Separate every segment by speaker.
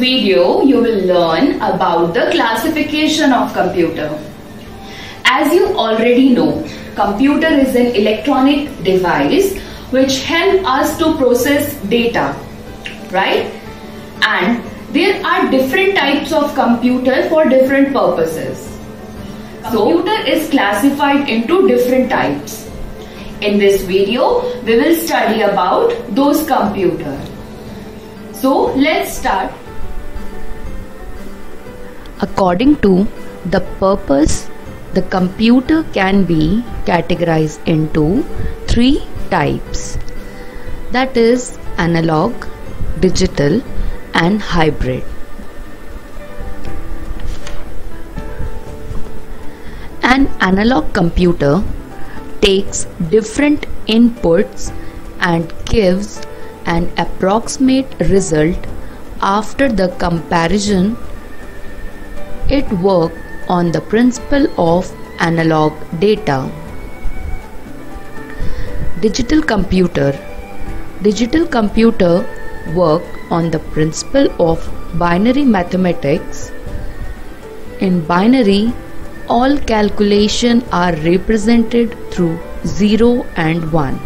Speaker 1: video, you will learn about the classification of computer. As you already know, computer is an electronic device which help us to process data, right? And there are different types of computer for different purposes. So, computer is classified into different types. In this video, we will study about those computer. So, let's start.
Speaker 2: According to the purpose, the computer can be categorized into three types. That is analog, digital, and hybrid. An analog computer takes different inputs and gives an approximate result. After the comparison, it works on the principle of analog data. Digital computer work on the principle of binary mathematics. In binary, all calculations are represented through 0 and 1.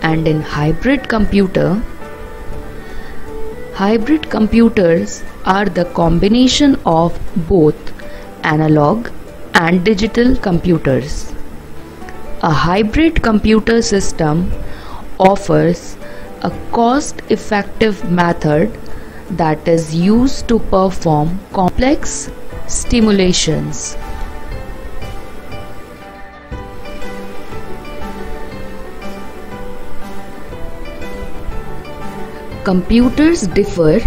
Speaker 2: And in hybrid computers are the combination of both analog and digital computers. A hybrid computer system offers a cost-effective method that is used to perform complex simulations. Computers differ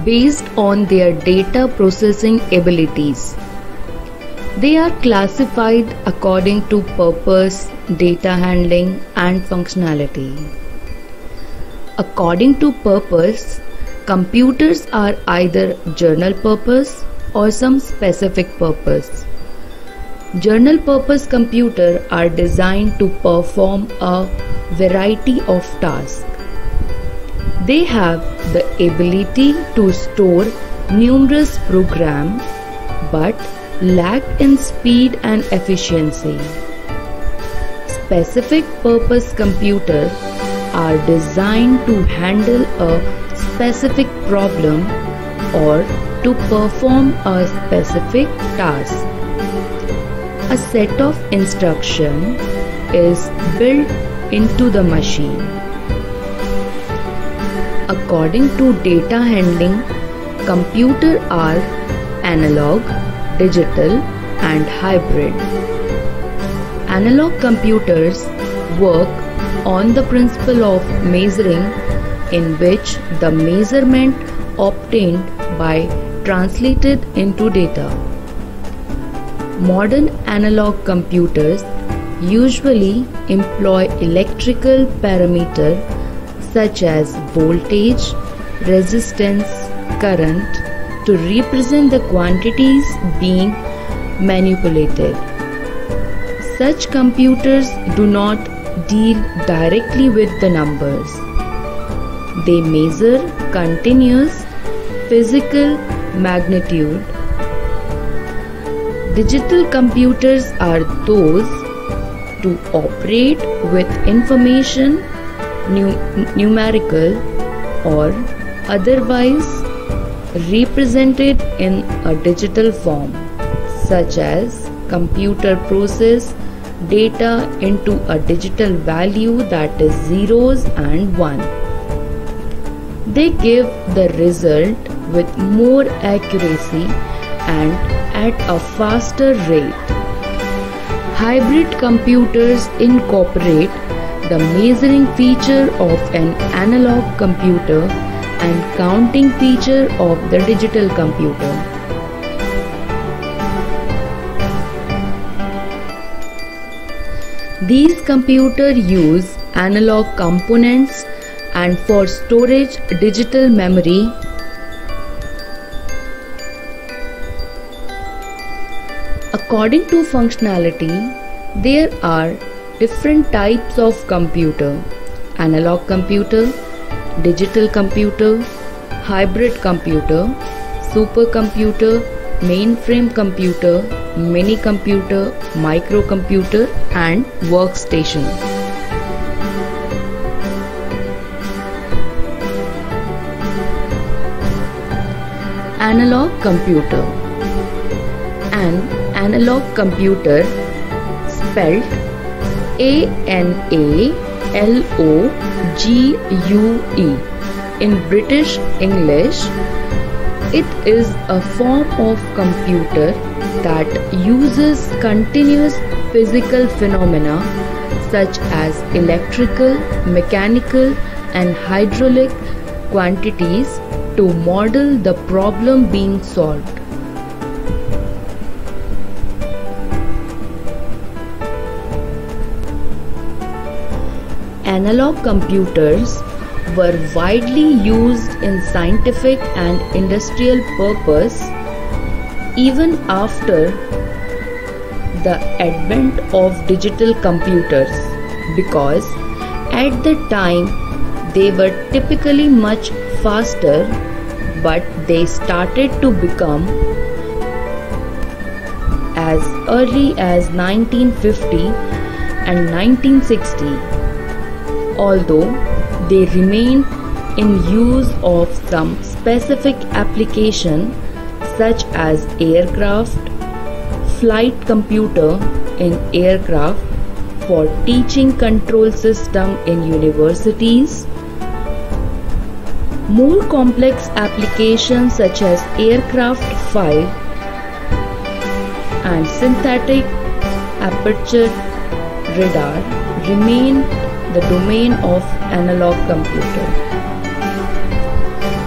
Speaker 2: based on their data processing abilities. They are classified according to purpose, data handling, and functionality. According to purpose, computers are either general purpose or some specific purpose. General purpose computers are designed to perform a variety of tasks. They have the ability to store numerous programs but lack in speed and efficiency. Specific purpose computers are designed to handle a specific problem or to perform a specific task. A set of instructions is built into the machine. According to data handling, computers are analog, digital, and hybrid. Analog computers work on the principle of measuring, in which the measurement obtained by translated into data. Modern analog computers usually employ electrical parameters such as voltage, resistance, current to represent the quantities being manipulated. Such computers do not deal directly with the numbers. They measure continuous physical magnitude. Digital computers are those to operate with information, numerical or otherwise represented in a digital form, such as computer process data into a digital value that is zeros and one. They give the result with more accuracy and at a faster rate. Hybrid computers incorporate the measuring feature of an analog computer and counting feature of the digital computer. These computers use analog components and for storage digital memory. According to functionality, there are different types of computer: analog computer, digital computer, hybrid computer, supercomputer, mainframe computer, mini computer, microcomputer, and workstation. Analog computer. An analog computer, spelled ANALOGUE in British English, it is a form of computer that uses continuous physical phenomena such as electrical, mechanical, and hydraulic quantities to model the problem being solved. Analog computers were widely used in scientific and industrial purpose even after the advent of digital computers, because at the time they were typically much faster, but they started to become as early as 1950 and 1960. Although they remain in use of some specific application such as aircraft, flight computer in aircraft, for teaching control system in universities, more complex applications such as aircraft 5 and synthetic aperture radar remain the domain of analog computer.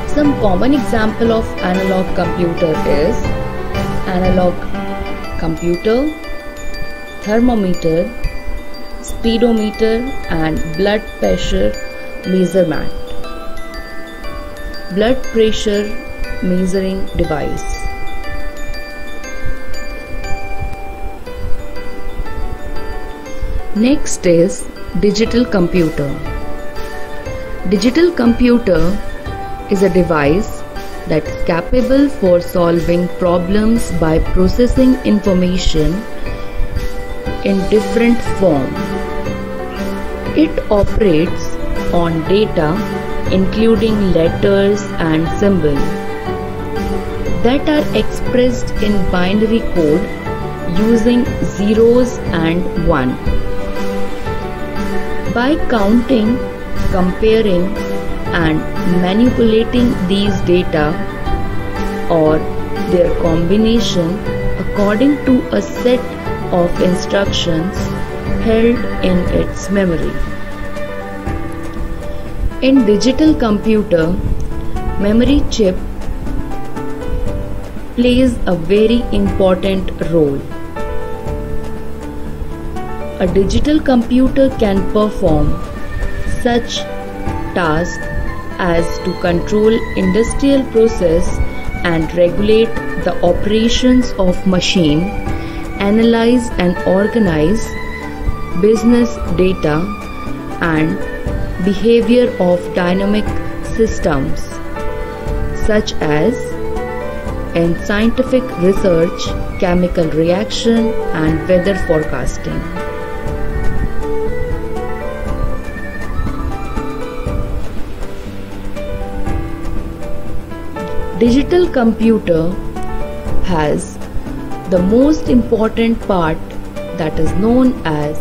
Speaker 2: Some common example of analog computer is analog computer, thermometer, speedometer, and blood pressure measurement. Blood pressure measuring device. Next is digital computer. Digital computer is a device that is capable for solving problems by processing information in different form. It operates on data including letters and symbols that are expressed in binary code using zeros and one. By counting, comparing, and manipulating these data or their combination according to a set of instructions held in its memory. In digital computer, memory chip plays a very important role. A digital computer can perform such tasks as to control industrial process and regulate the operations of machine, analyze and organize business data, and behavior of dynamic systems such as in scientific research, chemical reaction, and weather forecasting. Digital computer has the most important part that is known as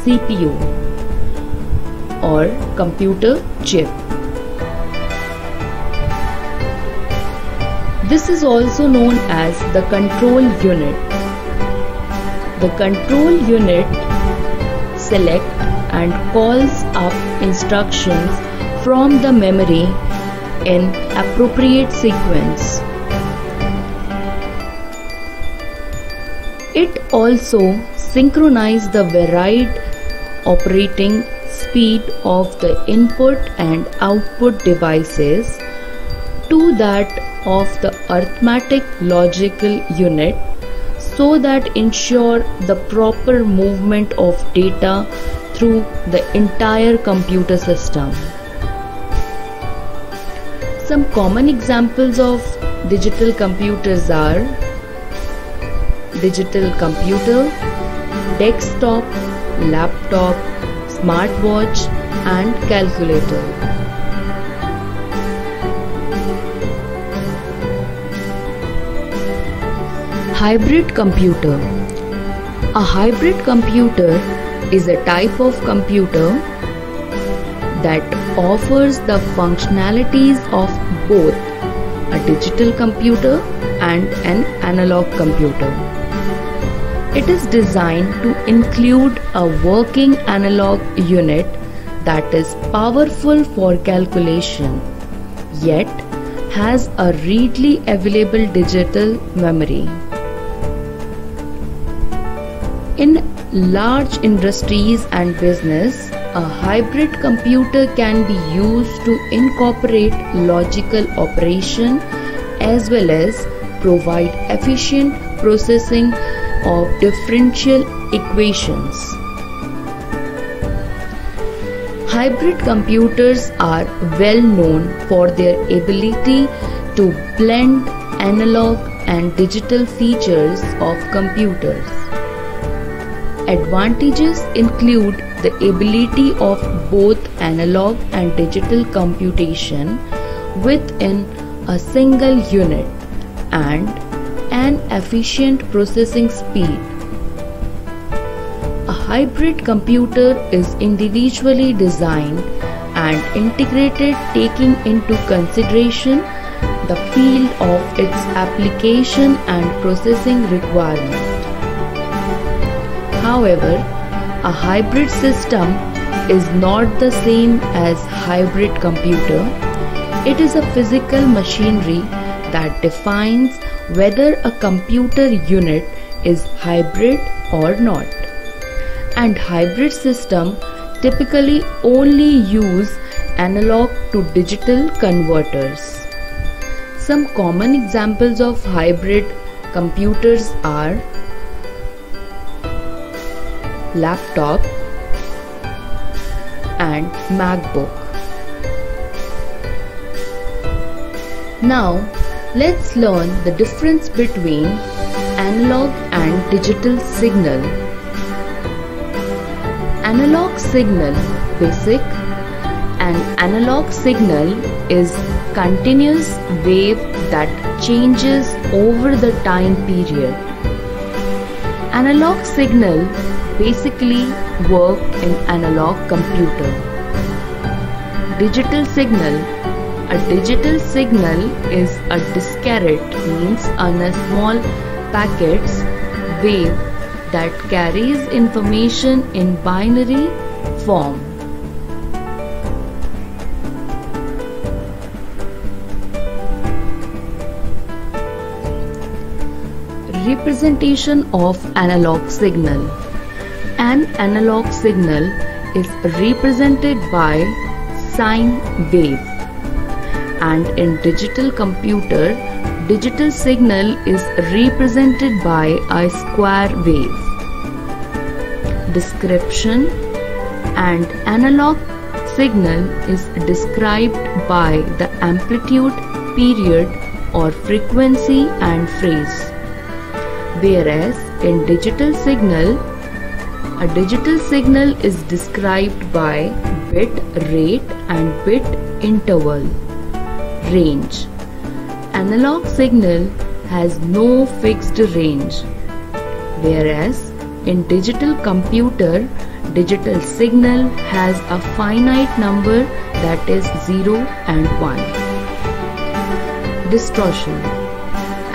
Speaker 2: CPU or computer chip. This is also known as the control unit. The control unit selects and calls up instructions from the memory in appropriate sequence. It also synchronizes the varied operating speed of the input and output devices to that of the arithmetic logical unit, so that ensure the proper movement of data through the entire computer system. Some common examples of digital computers are digital computer, desktop, laptop, smartwatch, and calculator. Hybrid computer. A hybrid computer is a type of computer that offers the functionalities of both a digital computer and an analog computer. It is designed to include a working analog unit that is powerful for calculation, yet has a readily available digital memory. In large industries and business, a hybrid computer can be used to incorporate logical operation as well as provide efficient processing of differential equations. Hybrid computers are well known for their ability to blend analog and digital features of computers. Advantages include the ability of both analog and digital computation within a single unit and an efficient processing speed. A hybrid computer is individually designed and integrated, taking into consideration the field of its application and processing requirement. However, a hybrid system is not the same as hybrid computer. It is a physical machinery that defines whether a computer unit is hybrid or not. And hybrid system typically only use analog to digital converters. Some common examples of hybrid computers are laptop and MacBook. Now let's learn the difference between analog and digital signal. Analog signal, basic. An analog signal is continuous wave that changes over the time period. Analog signal basically work in analog computer. Digital signal. A digital signal is a discrete, means on a small packets wave that carries information in binary form. Representation of analog signal. An analog signal is represented by sine wave, and in digital computer, digital signal is represented by a square wave. Description. And analog signal is described by the amplitude, period or frequency and phase, whereas in digital signal, a digital signal is described by bit rate and bit interval range. Analog signal has no fixed range, whereas in digital computer, digital signal has a finite number, that is 0 and 1. Distortion.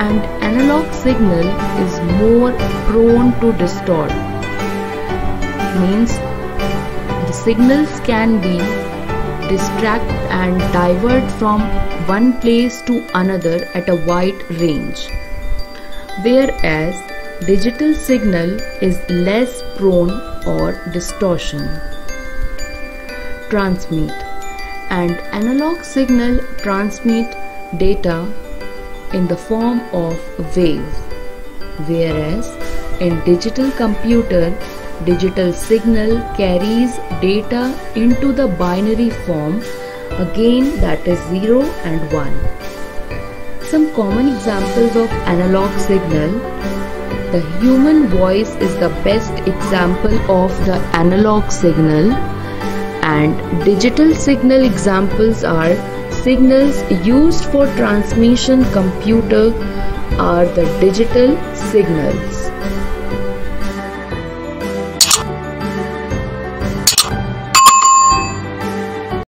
Speaker 2: And analog signal is more prone to distort, means the signals can be distract and divert from one place to another at a wide range, whereas digital signal is less prone or distortion. Transmit. And analog signal transmit data in the form of wave, whereas in digital computer, digital signal carries data into the binary form Again, that is 0 and 1. Some common examples of analog signal. The human voice is the best example of the analog signal, and digital signal examples are signals used for transmission computer are the digital signals.